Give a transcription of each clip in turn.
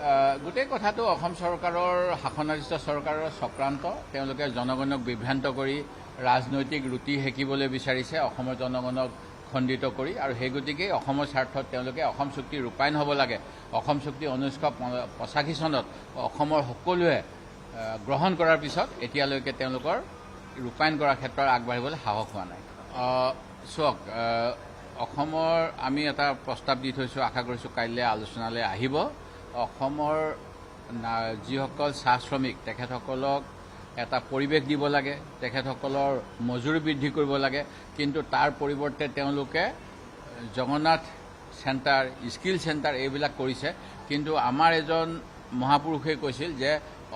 গোটেই কথাটো অসম চৰকাৰৰ শাসনাধিষ্ঠ চৰকাৰৰ চক্ৰান্ত। তেওঁলোকে জনগণক বিভ্ৰান্ত কৰি ৰাজনৈতিক ৰুটি সেকিবলৈ বিচাৰিছে, অসমৰ জনগণক খণ্ডিত কৰি। আৰু সেই গতিকেই অসমৰ স্বাৰ্থত তেওঁলোকে অসম চুক্তি ৰূপায়ণ হ'ব লাগে। অসম চুক্তি 1985 চনত অসমৰ সকলোৱে গ্ৰহণ কৰাৰ পিছত এতিয়ালৈকে তেওঁলোকৰ ৰূপায়ণ কৰাৰ ক্ষেত্ৰত আগবাঢ়িবলৈ সাহস হোৱা নাই। চাওক, অসমৰ আমি এটা প্ৰস্তাৱ দি থৈছোঁ, আশা কৰিছোঁ কাইলৈ আলোচনালৈ আহিব। অসমৰ যিসকল চাহ শ্ৰমিক তেখেতসকলক এটা পৰিৱেশ দিব লাগে, তেখেতসকলৰ মজুৰি বৃদ্ধি কৰিব লাগে, কিন্তু তাৰ পৰিৱৰ্তে তেওঁলোকে জগন্নাথ চেণ্টাৰ, স্কিল চেণ্টাৰ এইবিলাক কৰিছে। কিন্তু আমাৰ এজন মহাপুৰুষে কৈছিল যে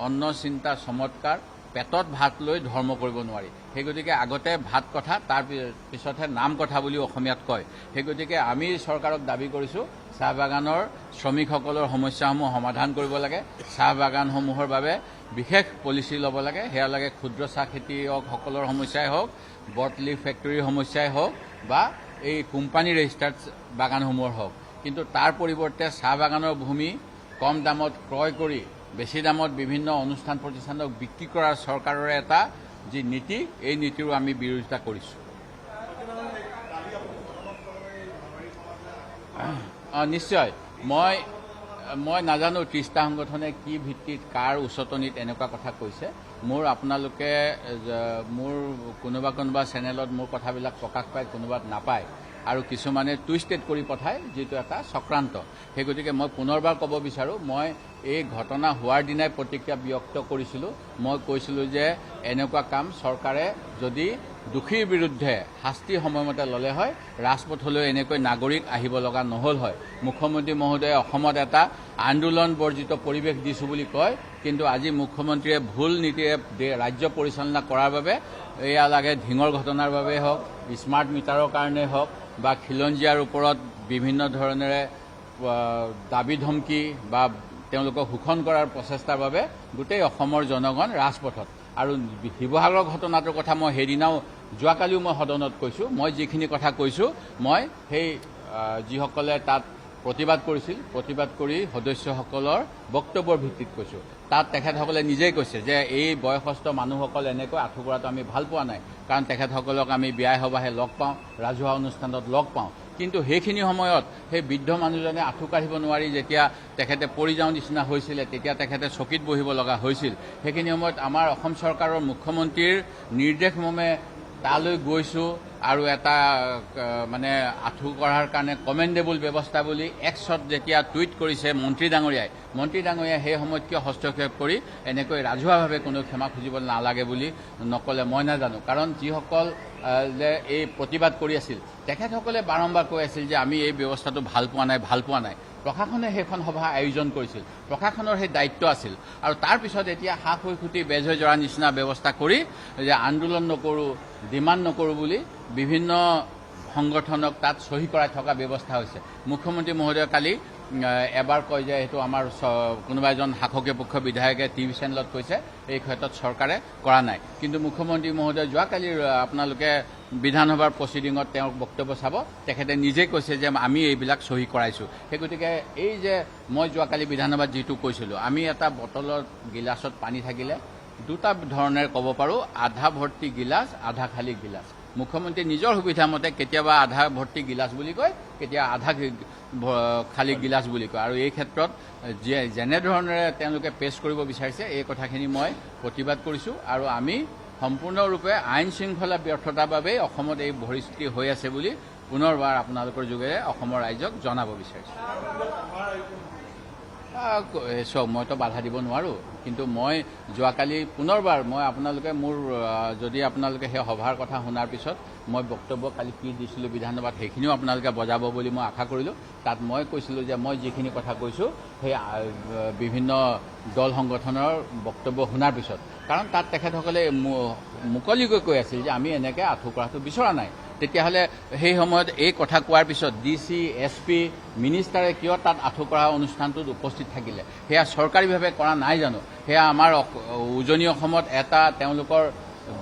অন্ন চিন্তা চমৎকাৰ, পেটত ভাত লৈ ধৰ্ম কৰিব নোৱাৰি। সেই গতিকে আগতে ভাত কথা, তাৰ পিছতহে নাম কথা বুলি অসমীয়াত কয়। সেই গতিকে আমি চৰকাৰক দাবী কৰিছোঁ চাহ বাগানৰ শ্ৰমিকসকলৰ সমস্যাসমূহ সমাধান কৰিব লাগে। চাহ বাগানসমূহৰ বাবে বিশেষ পলিচি ল'ব লাগে। সেয়া লাগে ক্ষুদ্ৰ চাহ খেতিয়কসকলৰ সমস্যাই হওক, বটলিফ ফেক্টৰীৰ সমস্যাই হওক, বা এই কোম্পানী ৰেজিষ্টাৰ্ড বাগানসমূহৰ হওক। কিন্তু তাৰ পৰিৱৰ্তে চাহ বাগানৰ ভূমি কম দামত ক্ৰয় কৰি বেছি দামত বিভিন্ন অনুষ্ঠান প্ৰতিষ্ঠানক বিক্ৰী কৰাৰ চৰকাৰৰ এটা যি নীতি, এই নীতিৰো আমি বিৰোধিতা কৰিছোঁ। নিশ্চয়, মই নাজানো 30টা সংগঠনে কি ভিত্তিত কাৰ উচতনিত এনেকুৱা কথা কৈছে। আপোনালোকে মোৰ কোনোবা চেনেলত মোৰ কথাবিলাক প্ৰকাশ পায়, কোনোবাত নাপায়, আৰু কিছুমানে টুইষ্টেড কৰি পঠায়, যিটো এটা চক্ৰান্ত। সেই গতিকে মই পুনৰবাৰ ক'ব বিচাৰোঁ, মই এই ঘটনা হোৱাৰ দিনাই প্ৰতিক্ৰিয়া ব্যক্ত কৰিছিলোঁ। মই কৈছিলোঁ যে এনেকুৱা কাম চৰকাৰে যদি দোষীৰ বিৰুদ্ধে শাস্তি সময়মতে ল'লে হয়, ৰাজপথলৈ এনেকৈ নাগৰিক আহিব লগা নহ'ল হয়। মুখ্যমন্ত্ৰী মহোদয়ে অসমত এটা আন্দোলন বৰ্জিত পৰিৱেশ দিছোঁ বুলি কয়, কিন্তু আজি মুখ্যমন্ত্ৰীয়ে ভুল নীতিৰে ৰাজ্য পৰিচালনা কৰাৰ বাবে এয়া লাগে ধিঙৰ ঘটনাৰ বাবেই হওক, স্মাৰ্ট মিটাৰৰ কাৰণেই হওক, বা খিলঞ্জীয়াৰ ওপৰত বিভিন্ন ধৰণেৰে দাবী ধমকি বা তেওঁলোকক শোষণ কৰাৰ প্ৰচেষ্টাৰ বাবে গোটেই অসমৰ জনগণ ৰাজপথত। আৰু শিৱসাগৰৰ ঘটনাটোৰ কথা মই সেইদিনাও, যোৱাকালিও মই সদনত কৈছোঁ। মই যিখিনি কথা কৈছোঁ, মই সেই যিসকলে তাত প্ৰতিবাদ কৰিছিল, প্ৰতিবাদ কৰি সদস্যসকলৰ বক্তব্যৰ ভিত্তিত কৈছোঁ। তাত তেখেতসকলে নিজেই কৈছে যে এই বয়সস্থ মানুহসকল এনেকৈ আঁঠু কৰাটো আমি ভাল পোৱা নাই, কাৰণ তেখেতসকলক আমি বিয়াই সবাহে লগ পাওঁ, ৰাজহুৱা অনুষ্ঠানত লগ পাওঁ। কিন্তু সেইখিনি সময়ত সেই বৃদ্ধ মানুহজনে আঁঠু কাঢ়িব নোৱাৰি যেতিয়া তেখেতে পৰি যাওঁ নিচিনা হৈছিলে, তেতিয়া তেখেতে চকীত বহিব লগা হৈছিল। সেইখিনি সময়ত আমাৰ অসম চৰকাৰৰ মুখ্যমন্ত্ৰীৰ নিৰ্দেশমৰ্মে তালৈ গৈছোঁ, আৰু এটা মানে আঁঠু কঢ়াৰ কাৰণে কমেণ্ডেবল ব্যৱস্থা বুলি এক্সত যেতিয়া টুইট কৰিছে মন্ত্ৰী ডাঙৰীয়াই সেই সময়ত কিয় হস্তক্ষেপ কৰি এনেকৈ ৰাজহুৱাভাৱে কোনো ক্ষমা খুজিব নালাগে বুলি নক'লে মই নাজানো। কাৰণ যিসকল এই প্ৰতিবাদ কৰি আছিল তেখেতসকলে বাৰম্বাৰ কৈ আছিল যে আমি এই ব্যৱস্থাটো ভাল পোৱা নাই। প্ৰশাসনে সেইখন সভা আয়োজন কৰিছিল, প্ৰশাসনৰ সেই দায়িত্ব আছিল। আৰু তাৰপিছত এতিয়া হাঁহ হৈ খুটি বেজ হৈ জৰাৰ নিচিনা ব্যৱস্থা কৰি যে আন্দোলন নকৰোঁ, ডিমাণ্ড নকৰোঁ বুলি বিভিন্ন সংগঠনক তাত চহী কৰাই থকা ব্যৱস্থা হৈছে। মুখ্যমন্ত্ৰী মহোদয়ে কালি এবাৰ কয় যে এইটো আমাৰ কোনোবা এজন শাসকীয় পক্ষৰ বিধায়কে টিভি চেনেলত কৈছে, এই ক্ষেত্ৰত চৰকাৰে কৰা নাই। কিন্তু মুখ্যমন্ত্ৰী মহোদয়ে যোৱাকালি আপোনালোকে বিধানসভাৰ প্ৰচিডিঙত তেওঁৰ বক্তব্য চাব, তেখেতে নিজেই কৈছে যে আমি এইবিলাক চহী কৰাইছোঁ। সেই গতিকে এই যে মই যোৱাকালি বিধানসভাত যিটো কৈছিলোঁ, আমি এটা বটলৰ গিলাচত পানী থাকিলে দুটা ধৰণেৰে ক'ব পাৰোঁ, আধা ভৰ্তি গিলাচ, আধা খালী গিলাচ। মুখ্যমন্ত্ৰী নিজৰ সুবিধামতে কেতিয়াবা আধা ভৰ্তি গিলাচ বুলি কয়, কেতিয়াবা আধা খালী গিলাচ বুলি কয়। আৰু এই ক্ষেত্ৰত যেনেধৰণেৰে তেওঁলোকে পেছ কৰিব বিচাৰিছে, এই কথাখিনি মই প্ৰতিবাদ কৰিছোঁ। আৰু আমি সম্পূৰ্ণৰূপে আইন শৃংখলা ব্যৰ্থতাৰ বাবেই অসমত এই পৰিস্থিতি হৈ আছে বুলি পুনৰবাৰ আপোনালোকৰ যোগেৰে অসমৰ ৰাইজক জনাব বিচাৰিছোঁ। চাওক, মইতো বাধা দিব নোৱাৰোঁ, কিন্তু মই যোৱাকালি পুনৰবাৰ যদি আপোনালোকে সেই সভাৰ কথা শুনাৰ পিছত মই বক্তব্য কালি কি দিছিলোঁ বিধানসভাত, সেইখিনিও আপোনালোকে বজাব বুলি মই আশা কৰিলোঁ। তাত মই কৈছিলোঁ যে মই যিখিনি কথা কৈছোঁ সেই বিভিন্ন দল সংগঠনৰ বক্তব্য শুনাৰ পিছত, কাৰণ তাত তেখেতসকলে মুকলিকৈ কৈ আছিল যে আমি এনেকৈ আঁঠু কৰাটো বিচৰা নাই। তেতিয়াহ'লে সেই সময়ত এই কথা কোৱাৰ পিছত DC, SP, মিনিষ্টাৰে কিয় তাত আঁঠু কৰা অনুষ্ঠানটোত উপস্থিত থাকিলে? সেয়া চৰকাৰীভাৱে কৰা নাই জানো? সেয়া আমাৰ উজনি অসমত এটা তেওঁলোকৰ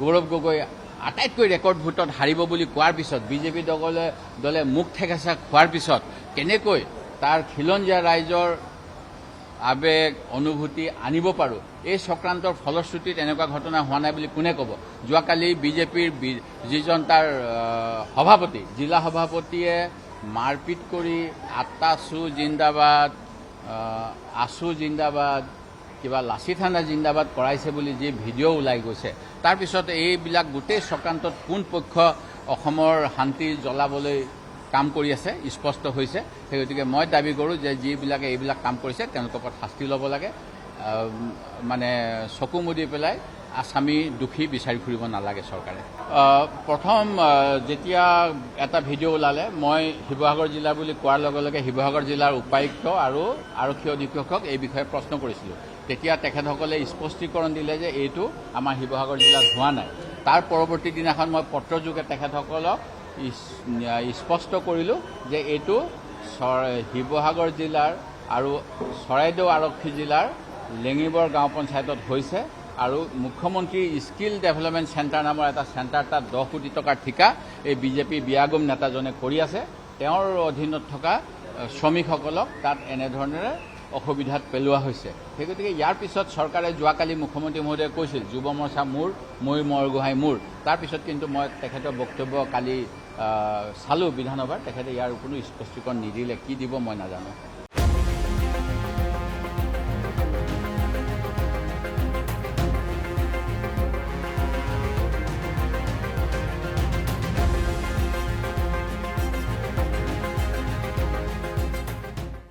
গৌৰৱ গগৈ আটাইতকৈ ৰেকৰ্ড ভোটত হাৰিব বুলি কোৱাৰ পিছত, BJP দলে মুখ ঠেকেচা খোৱাৰ পিছত কেনেকৈ তাৰ খিলঞ্জীয়া ৰাইজৰ আবেগ অনুভূতি আনিব পাৰোঁ এই চক্ৰান্তৰ ফলশ্ৰুতিত এনেকুৱা ঘটনা হোৱা নাই বুলি কোনে ক'ব যোৱাকালি বিজেপিৰ যিজন তাৰ সভাপতি জিলা সভাপতিয়ে মাৰপিট কৰি আছু জিন্দাবাদ আছু জিন্দাবাদ কিবা লাচি থানা জিন্দাবাদ কৰাইছে বুলি যি ভিডিঅ' ওলাই গৈছে তাৰপিছত এইবিলাক গোটেই চক্ৰান্তত কোন পক্ষ অসমৰ শান্তি জ্বলাবলৈ কাম কৰি আছে স্পষ্ট হৈছে সেই গতিকে মই দাবী কৰোঁ যে যিবিলাকে এইবিলাক কাম কৰিছে তেওঁলোকৰ ওপৰত শাস্তি ল'ব লাগে মানে চকু মুদি পেলাই আসামী দোষী বিচাৰি ফুৰিব নালাগে চৰকাৰে প্ৰথম যেতিয়া এটা ভিডিঅ' ওলালে মই শিৱসাগৰ জিলা বুলি কোৱাৰ লগে লগে শিৱসাগৰ জিলাৰ উপায়ুক্ত আৰু আৰক্ষী অধীক্ষকক এই বিষয়ে প্ৰশ্ন কৰিছিলোঁ তেতিয়া তেখেতসকলে স্পষ্টীকৰণ দিলে যে এইটো আমাৰ শিৱসাগৰ জিলাত হোৱা নাই তাৰ পৰৱৰ্তী দিনাখন মই পত্ৰযোগে তেখেতসকলক স্পষ্ট কৰিলোঁ যে এইটো শিৱসাগৰ জিলাৰ আৰু চৰাইদেউ আৰক্ষী জিলাৰ লেঙিবৰ গাঁও পঞ্চায়তত হৈছে আৰু মুখ্যমন্ত্ৰী স্কিল ডেভেলপমেণ্ট চেণ্টাৰ নামৰ এটা চেণ্টাৰ তাত 10 কোটি টকাৰ ঠিকা এই বিজেপি বিয়াগুম নেতাজনে কৰি আছে তেওঁৰ অধীনত থকা শ্ৰমিকসকলক তাত এনেধৰণেৰে অসুবিধাত পেলোৱা হৈছে সেই গতিকে ইয়াৰ পিছত চৰকাৰে যোৱাকালি মুখ্যমন্ত্ৰী মহোদয়ে কৈছিল যুৱ মৰ্চা মোৰ মই মৰগোহাঁই মোৰ তাৰপিছত কিন্তু মই তেখেতৰ বক্তব্য কালি চালোঁ বিধানসভাত তেখেতে ইয়াৰ কোনো স্পষ্টীকৰণ নিদিলে কি দিব মই নাজানো